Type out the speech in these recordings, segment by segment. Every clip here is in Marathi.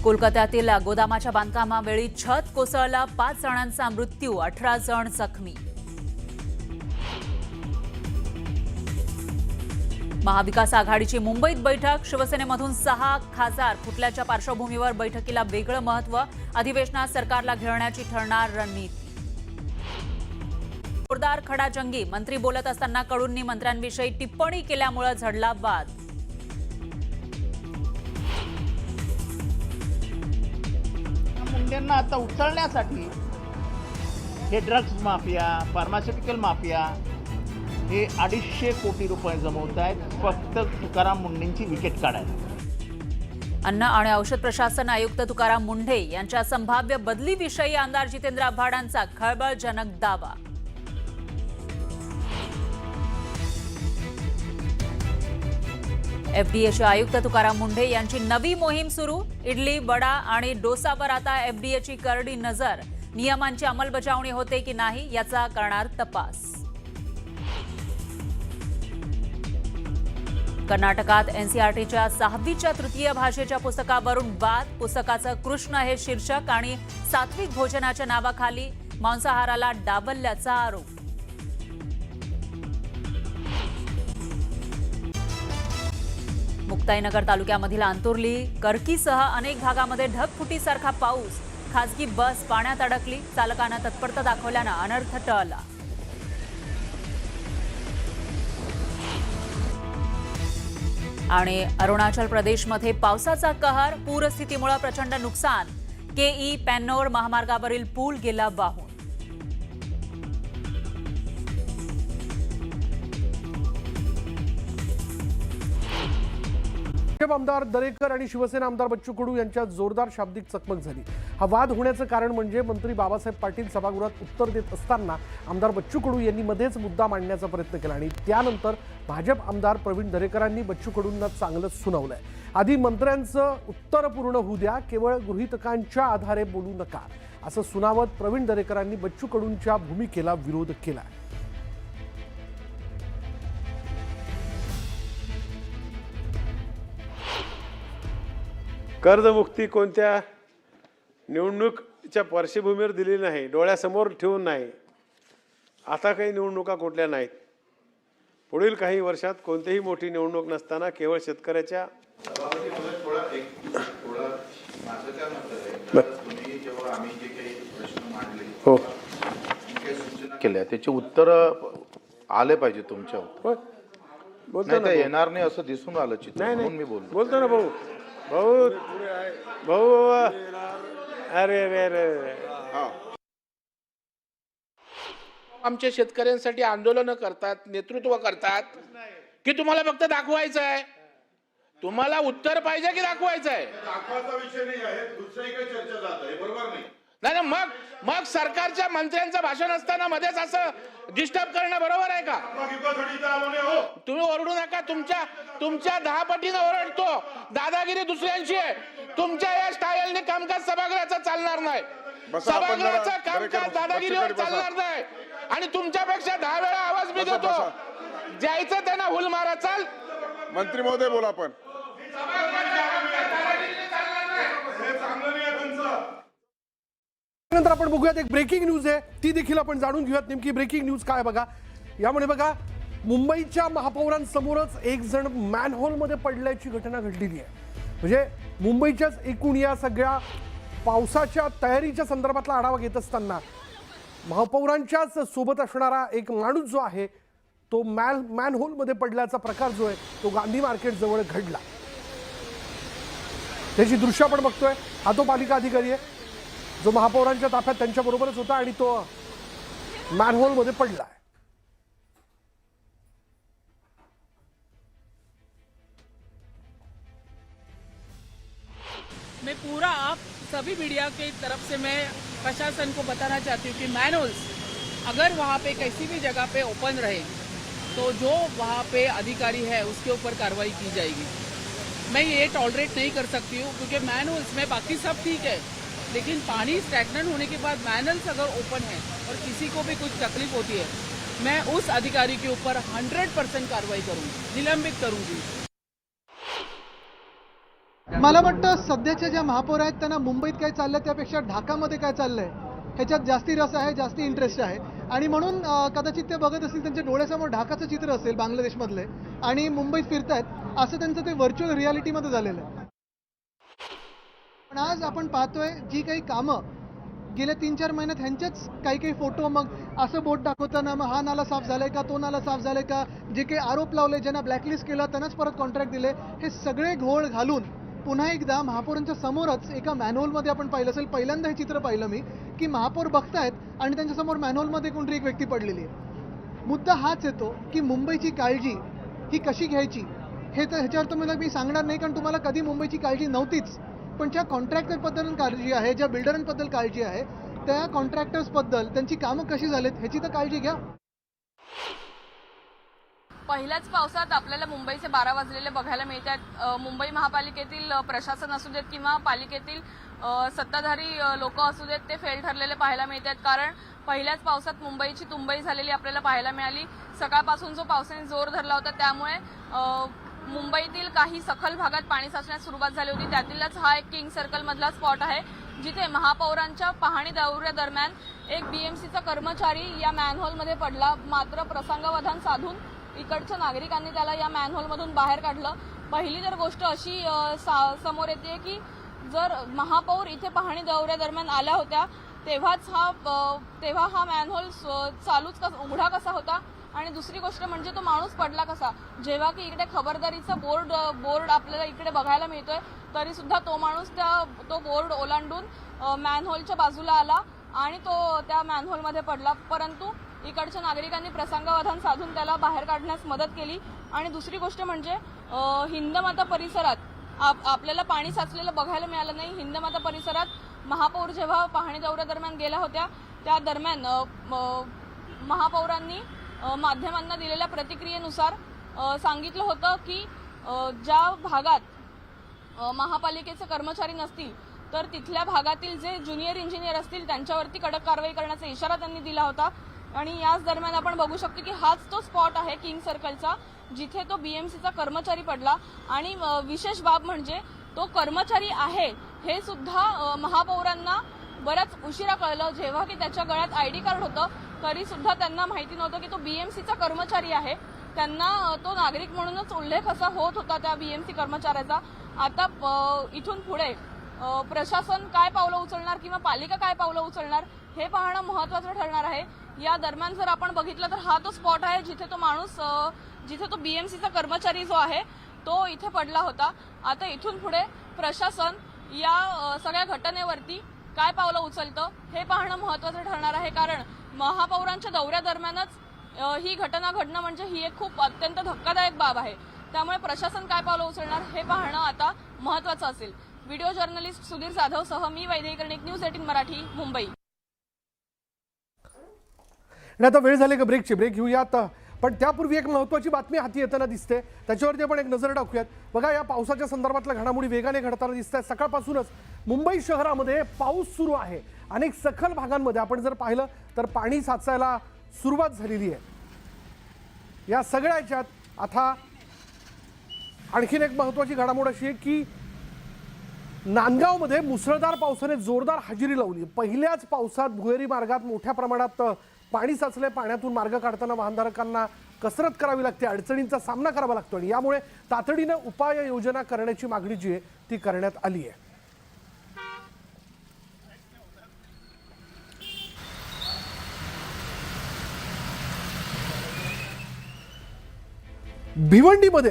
कोलकात्यातील गोदामाच्या बांधकामावेळी छत कोसळला, 5 जणांचा मृत्यू, 18 जण जखमी. महाविकास आघाडीची मुंबईत बैठक, शिवसेनेमधून 6 खासदार फुटल्याच्या पार्श्वभूमीवर बैठकीला वेगळं महत्त्व, अधिवेशनात सरकारला घेरण्याची ठरणार रणनीती. जोरदार खडाजंगी, मंत्री बोलत असताना कडूंनी मंत्र्यांविषयी टिप्पणी केल्यामुळे झडला वाद. मुंडेंना आता उचलण्यासाठी हे ड्रग्ज माफिया, फार्मास्युटिकल माफिया हे 250 कोटी रुपये जमवत आहेत फक्त तुकाराम मुंडेंची विकेट काढायला. अन्न आणि औषध प्रशासन आयुक्त तुकाराम मुंढे यांच्या संभाव्य बदलीविषयी आमदार जितेंद्र आव्हाडांचा खळबळजनक दावा. एफडीएचे आयुक्त तुकाराम मुंढे यांची नवी मोहीम सुरू, इडली, वडा आणि डोसावर आता एफडीएची करडी नजर, नियमांची अंमलबजावणी होते की नाही याचा करणार तपास. कर्नाटकात एनसीईआरटीच्या 6वीच्या तृतीय भाषेच्या पुस्तकावरून वाद, पुस्तकाचं कृष्ण हे शीर्षक आणि सात्विक भोजनाच्या नावाखाली मांसाहाराला डावलल्याचा आरोप. मुक्ताईनगर तालुक्यामधील आंतुर्ली, करकीसह अनेक भागामध्ये ढगफुटीसारखा पाऊस, खासगी बस पाण्यात अडकली, चालकानं तत्परता दाखवल्यानं अनर्थ टळला. आणि अरुणाचल प्रदेशमध्ये पावसाचा कहर, पूरस्थितीमुळे प्रचंड नुकसान, केई पॅनोर महामार्गावरील पूल गेला वाहून. आमदार दरेकर आणि शिवसेना आमदार बच्चू कडू यांच्यात जोरदार शाब्दिक चकमक झाली. हा वाद होण्याचं कारण म्हणजे मंत्री बाबासाहेब पाटील सभागृहात उत्तर देत असताना आमदार बच्चू कडू यांनी मध्येच मुद्दा मांडण्याचा प्रयत्न केला आणि त्यानंतर भाजप आमदार प्रवीण दरेकरांनी बच्चू कडूंना चांगलंच सुनावलंय. आधी मंत्र्यांचं उत्तर पूर्ण होऊ द्या, केवळ गृहीतकांच्या आधारे बोलू नका, असं सुनावत प्रवीण दरेकरांनी बच्चू कडूंच्या भूमिकेला विरोध केला. कर्जमुक्ती कोणत्या निवडणुकीच्या पार्श्वभूमीवर दिली नाही, डोळ्यासमोर ठेवून नाही. आता काही निवडणुका कुठल्या नाहीत. पुढील काही वर्षात कोणतीही मोठी निवडणूक नसताना केवळ शेतकऱ्याच्या हो केल्या त्याचे उत्तर आले पाहिजे तुमच्यावर. बोलतो येणार नाही असं दिसून आलं चित्र, म्हणून मी बोलतो ना भाऊ. भाऊ भाऊ अरे अरे अरे आमच्या शेतकऱ्यांसाठी आंदोलन करतात, नेतृत्व करतात की तुम्हाला फक्त दाखवायचं आहे, तुम्हाला उत्तर पाहिजे की दाखवायचं आहे. दाखवायचा विषय नाही आहे, दुसरीकडे चर्चा जात आहे, बरोबर नाही. नाही मग सरकारच्या मंत्र्यांचं भाषण असताना मध्येच असं डिस्टर्ब करणं बरोबर आहे का? तुम्ही ओरडू नका. तुमच्या 10 पटीनं ओरडतो. दादागिरी दुसऱ्यांची आहे. तुमच्या या स्टाईलने कामकाज सभागृहाचं चालणार नाही. सभागृहाचं कामकाज दादागिरीवर चालणार नाही. आणि तुमच्यापेक्षा 10 वेळा आवाज मी देतो. जायचं त्यांना हुल मारा. चाल मंत्री महोदय बोला. पण नंतर आपण बघूयात एक ब्रेकिंग न्यूज आहे, ती देखील आपण जाणून घेऊयात. नेमकी ब्रेकिंग न्यूज काय बघा. यामुळे बघा, मुंबईच्या महापौरांसमोरच एक जण मॅनहोलमध्ये पडल्याची घटना घडलेली आहे. म्हणजे मुंबईच्याच एकूण या सगळ्या पावसाच्या तयारीच्या संदर्भातला आढावा घेत असताना महापौरांच्याच सोबत असणारा एक माणूस जो आहे तो मॅनहोलमध्ये पडल्याचा प्रकार जो आहे तो गांधी मार्केट जवळ घडला. त्याची दृश्य आपण बघतोय. हा तो पालिका अधिकारी आहे जो महापौरांच्या ताफ्यात त्यांच्याबरोबरच होता आणि तो मॅनहोलमध्ये पडला आहे. मैं पूरा आप सभी मीडिया की तरफ से मैं प्रशासन को बताना चाहती हूँ कि मैनहोल्स अगर वहाँ पे किसी भी जगह पे ओपन रहे तो जो वहाँ पे अधिकारी है उसके ऊपर कार्रवाई की जाएगी. मैं ये टॉलरेट नहीं कर सकती हूँ क्योंकि मैनहोल्स में बाकी सब ठीक है, लेकिन पानी स्टैग्नेंट होने के बाद मैनल्स अगर ओपन है और किसी को भी कुछ तकलीफ होती है, मैं उस अधिकारी के ऊपर 100% कार्रवाई करूँगी, निलंबित करूँगी. मला वाटतं सध्याच्या ज्या महापौर आहेत त्यांना मुंबईत काय चाललंय त्यापेक्षा ढाकामध्ये काय चाललंय ह्याच्यात जास्ती रस आहे, जास्ती इंटरेस्ट आहे आणि म्हणून कदाचित ते बघत असतील त्यांच्या डोळ्यासमोर ढाकाचं चित्र असेल बांगलादेशमधले आणि मुंबईत फिरतायत असं त्यांचं ते व्हर्च्युअल रियालिटीमध्ये झालेलं आहे. पण आज आपण पाहतोय जी काही कामं गेल्या 3-4 महिन्यात ह्यांचेच काही फोटो, मग असं बोट दाखवताना मग हा नाला साफ झालाय का, तो नाला साफ झालाय का, जे काही आरोप लावले, ज्यांना ब्लॅकलिस्ट केलं त्यांनाच परत कॉन्ट्रॅक्ट दिले, हे सगळे घोळ घालून पुन्हा एकदा महापौरांच्या समोरच एका मॅन्युअलमध्ये आपण पाहिलं असेल, पहिल्यांदा हे चित्र पाहिलं मी, की महापौर बघतायत आणि त्यांच्यासमोर मॅन्युअलमध्ये कोणतरी एक व्यक्ती पडलेली आहे. मुद्दा हाच येतो की मुंबईची काळजी ही कशी घ्यायची हे तर ह्याच्यावर तुम्हाला मी सांगणार नाही, कारण तुम्हाला कधी मुंबईची काळजी नव्हतीच. पण ज्या कॉन्ट्रॅक्टरबद्दल काळजी आहे, ज्या बिल्डरांबद्दल काळजी आहे, त्या कॉन्ट्रॅक्टर्सबद्दल त्यांची कामं कशी झालीत ह्याची तर काळजी घ्या. पहिल्याच पावसात आपल्याला मुंबईचे 12 वाजलेले बघायला मिळतात. मुंबई महापालिकेतील प्रशासन असू देत किंवा पालिकेतील सत्ताधारी लोक असू देत, ते फेल ठरलेले पाहायला मिळतात. कारण पहिल्याच पावसात मुंबईची तुंबई झालेली आपल्याला पाहायला मिळाली. सकाळपासून जो पावसाने जोर धरला होता त्यामुळे मुंबईतील काही सखल भागात पाणी साचण्यास सुरुवात झाली होती. त्यातीलच हा एक किंग सर्कल मधला स्पॉट आहे, जिथे महापौरांच्या पाहणी दौऱ्यादरम्यान एक बीएमसीचा कर्मचारी या मॅनहोलमध्ये पडला. मात्र प्रसंगावधान साधून इकडच्या नागरिकांनी त्याला या मॅनहोलमधून बाहेर काढलं. पहिली तर गोष्ट अशी समोर येते की जर महापौर इथे पाहणी दौऱ्यादरम्यान आल्या होत्या तेव्हा हा मॅनहोल चालूच उघडा कसा होता, आणि दुसरी गोष्ट म्हणजे तो माणूस पडला कसा. जेव्हा की इकडे खबरदारीचा बोर्ड आपल्याला इकडे बघायला मिळतोय, तरी सुद्धा तो माणूस तो बोर्ड ओलांडून मॅनहोलच्या बाजूला आला आणि तो त्या मॅनहोलमध्ये पडला. परंतु इकडच्या नागरिकांनी प्रसंगावधान साधून त्याला बाहेर काढण्यास मदत केली. आणि दुसरी गोष्ट म्हणजे हिंदमाता परिसरात आपल्याला पाणी साचलेलं बघायला मिळालं नाही. हिंदमाता परिसरात महापौर जेव्हा पाहणी दौऱ्यादरम्यान गेल्या होत्या त्या दरम्यान महापौरांनी माध्यमांना दिलेल्या प्रतिक्रियेनुसार सांगितलं होतं की ज्या भागात महापालिकेचे कर्मचारी नसतील तर तिथल्या भागातील जे ज्युनियर इंजिनियर असतील त्यांच्यावरती कडक कारवाई करण्याचा इशारा त्यांनी दिला होता. आणि याच दरम्यान आपण बघू शकतो की हाच तो स्पॉट आहे किंग सर्कलचा, जिथे तो बीएमसीचा कर्मचारी पडला. आणि विशेष बाब म्हणजे तो कर्मचारी आहे हे सुद्धा महापौरांना बऱ्याच उशिरा कळलं. जेव्हा की त्याच्या गळ्यात आयडी कार्ड होतं तरी सुद्धा त्यांना माहिती नव्हतं की तो बीएमसीचा कर्मचारी आहे. त्यांना तो नागरिक म्हणूनच उल्लेख असा होत होता त्या बीएमसी कर्मचाऱ्याचा. आता इथून पुढे प्रशासन काय पावलं उचलणार किंवा पालिका काय पावलं उचलणार हे पाहणं महत्त्वाचं ठरणार आहे. या दरम्यान जर आपण बघितलं तर हा तो स्पॉट आहे जिथे तो बीएमसीचा कर्मचारी जो आहे तो इथे पडला होता. आता इथून पुढे प्रशासन या सगळ्या घटनेवरती काय पावलं उचलतं हे पाहणं महत्त्वाचं ठरणार आहे. कारण महापौरांच्या दौऱ्यादरम्यानच ही घटना घडणं म्हणजे ही एक खूप अत्यंत धक्कादायक बाब आहे. त्यामुळे प्रशासन काय पावलं उचलणार हे पाहणं आता महत्त्वाचं असेल. व्हिडिओ जर्नलिस्ट सुधीर जाधव सह मी वैदेही कर्णिक, न्यूज 18 मराठी, मुंबई. आता वेळ झाली का ब्रेक घेऊयात, पण त्यापूर्वी एक महत्त्वाची बातमी हाती येताना दिसते, त्याच्यावरती आपण एक नजर टाकूयात. बघा, या पावसाच्या संदर्भातल्या घडामोडी वेगाने घडताना दिसत आहेत. सकाळपासूनच मुंबई शहरामध्ये पाऊस सुरू आहे. अनेक सखल भागांमध्ये आपण जर पाहिलं तर पाणी साचायला सुरुवात झालेली आहे. या सगळ्या ह्याच्यात आता आणखीन एक महत्त्वाची घडामोड अशी आहे की नांदगावमध्ये मुसळधार पावसाने जोरदार हजेरी लावली. पहिल्याच पावसात भुयारी मार्गात मोठ्या प्रमाणात पाणी साचले. पाण्यातून मार्ग काढताना वाहनधारकांना कसरत करावी लागते, अडचणींचा सामना करावा लागतो आणि यामुळे तातडीनं उपाययोजना करण्याची मागणी जी आहे ती करण्यात आली आहे.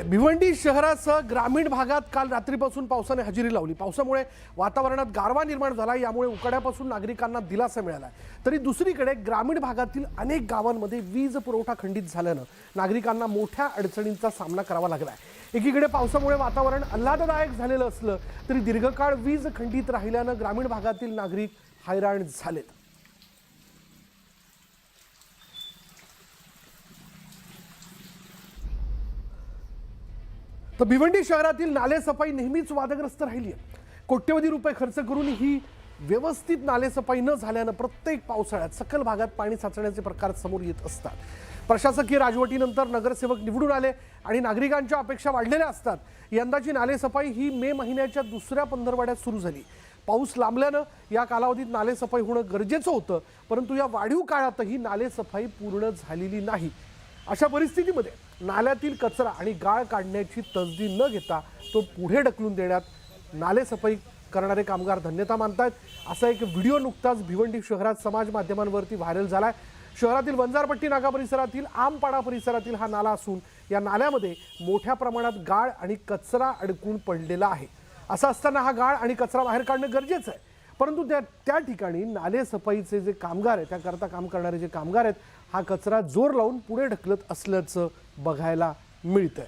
भिवंडी शहरासह ग्रामीण भागात काल रात्रीपासून पावसाने हजेरी लावली. पावसामुळे वातावरणात गारवा निर्माण झाला, यामुळे उकाड्यापासून नागरिकांना दिलासा मिळाला. तरी दुसरीकडे ग्रामीण भागातील अनेक गावांमध्ये वीज पुरवठा खंडित झाल्यानं नागरिकांना मोठ्या अडचणींचा सामना करावा लागला आहे. एकीकडे पावसामुळे वातावरण आल्हाददायक झालेलं असलं तरी दीर्घकाळ वीज खंडित राहिल्यानं ग्रामीण भागातील नागरिक हैराण झालेत. तर भिवंडी शहरातील नाले सफाई नेहमीच वादग्रस्त राहिली आहे. कोट्यवधी रुपये खर्च करून ही व्यवस्थित नालेसफाई न झाल्यानं प्रत्येक पावसाळ्यात सखल भागात पाणी साचण्याचे प्रकार समोर येत असतात. प्रशासकीय राजवटीनंतर नगरसेवक निवडून आले आणि नागरिकांच्या अपेक्षा वाढलेल्या असतात. यंदाची नालेसफाई ही मे महिन्याच्या दुसऱ्या पंधरवड्यात सुरू झाली. पाऊस लांबल्यानं या कालावधीत नालेसफाई होणं गरजेचं होतं, परंतु या वाढीव काळातही नालेसफाई पूर्ण झालेली नाही. अशा परिस्थितीमध्ये नाल्यातील कचरा आणि गाळ काढण्याची तसदी न घेता तो पुढे ढकलून देण्यात नालेसफाई करणारे कामगार धन्यता मानतायत. असा एक व्हिडिओ नुकताच भिवंडी शहरात समाज माध्यमांवरती व्हायरल झालाय. शहरातील वंजारपट्टी नाका परिसरातील आमपाडा परिसरातील हा नाला असून या नाल्यामध्ये मोठ्या प्रमाणात गाळ आणि कचरा अडकून पडलेला आहे. असं असताना हा गाळ आणि कचरा बाहेर काढणं गरजेचं आहे, परंतु त्या ठिकाणी नालेसफाईचे जे कामगार आहेत, त्याकरता काम करणारे जे कामगार आहेत, हा कचरा जोर लावून पुढे ढकलत असल्याचं बघायला मिळतंय.